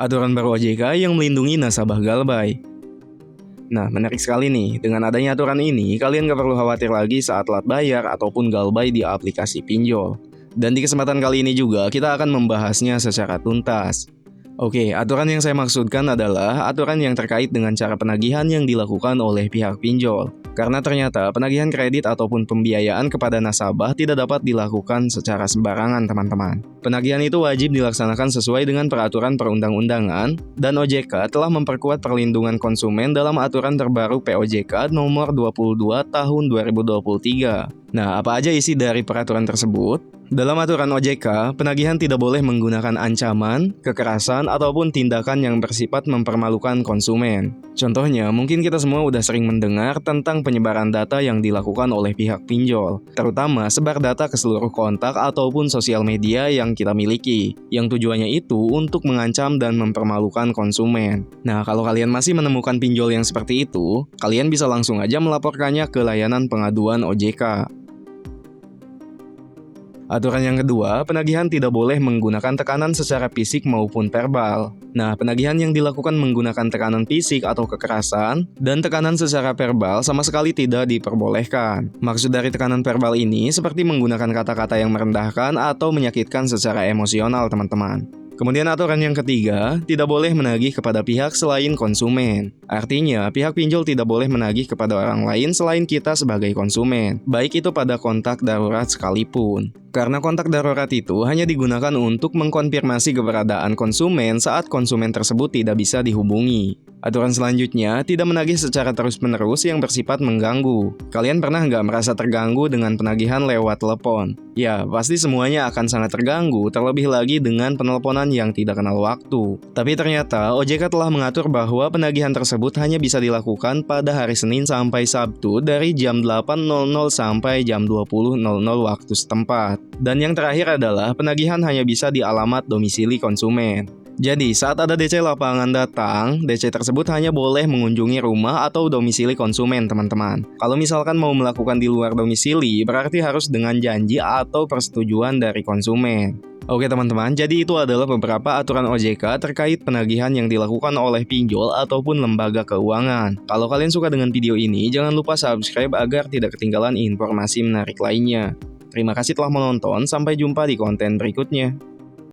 aturan baru OJK yang melindungi nasabah Galbay. Nah, menarik sekali nih, dengan adanya aturan ini, kalian gak perlu khawatir lagi saat telat bayar ataupun Galbay di aplikasi pinjol. Dan di kesempatan kali ini juga, kita akan membahasnya secara tuntas. Oke, aturan yang saya maksudkan adalah aturan yang terkait dengan cara penagihan yang dilakukan oleh pihak pinjol. Karena ternyata penagihan kredit ataupun pembiayaan kepada nasabah tidak dapat dilakukan secara sembarangan, teman-teman. Penagihan itu wajib dilaksanakan sesuai dengan peraturan perundang-undangan, dan OJK telah memperkuat perlindungan konsumen dalam aturan terbaru POJK nomor 22 tahun 2023. Nah, apa aja isi dari peraturan tersebut? Dalam aturan OJK, penagihan tidak boleh menggunakan ancaman, kekerasan, ataupun tindakan yang bersifat mempermalukan konsumen. Contohnya, mungkin kita semua udah sering mendengar tentang penyebaran data yang dilakukan oleh pihak pinjol, terutama sebar data ke seluruh kontak ataupun sosial media yang kita miliki, yang tujuannya itu untuk mengancam dan mempermalukan konsumen. Nah, kalau kalian masih menemukan pinjol yang seperti itu, kalian bisa langsung aja melaporkannya ke layanan pengaduan OJK. Aturan yang kedua, penagihan tidak boleh menggunakan tekanan secara fisik maupun verbal. Nah, penagihan yang dilakukan menggunakan tekanan fisik atau kekerasan dan tekanan secara verbal sama sekali tidak diperbolehkan. Maksud dari tekanan verbal ini seperti menggunakan kata-kata yang merendahkan atau menyakitkan secara emosional, teman-teman. Kemudian aturan yang ketiga, tidak boleh menagih kepada pihak selain konsumen. Artinya, pihak pinjol tidak boleh menagih kepada orang lain selain kita sebagai konsumen, baik itu pada kontak darurat sekalipun. Karena kontak darurat itu hanya digunakan untuk mengkonfirmasi keberadaan konsumen saat konsumen tersebut tidak bisa dihubungi. Aturan selanjutnya, tidak menagih secara terus-menerus yang bersifat mengganggu. Kalian pernah nggak merasa terganggu dengan penagihan lewat telepon? Ya, pasti semuanya akan sangat terganggu, terlebih lagi dengan penelponan yang tidak kenal waktu. Tapi ternyata, OJK telah mengatur bahwa penagihan tersebut hanya bisa dilakukan pada hari Senin sampai Sabtu dari jam 8.00 sampai jam 20.00 waktu setempat. Dan yang terakhir adalah penagihan hanya bisa di alamat domisili konsumen. Jadi, saat ada DC lapangan datang, DC tersebut hanya boleh mengunjungi rumah atau domisili konsumen, teman-teman. Kalau misalkan mau melakukan di luar domisili, berarti harus dengan janji atau persetujuan dari konsumen. Oke teman-teman, jadi itu adalah beberapa aturan OJK terkait penagihan yang dilakukan oleh pinjol ataupun lembaga keuangan. Kalau kalian suka dengan video ini, jangan lupa subscribe agar tidak ketinggalan informasi menarik lainnya. Terima kasih telah menonton, sampai jumpa di konten berikutnya.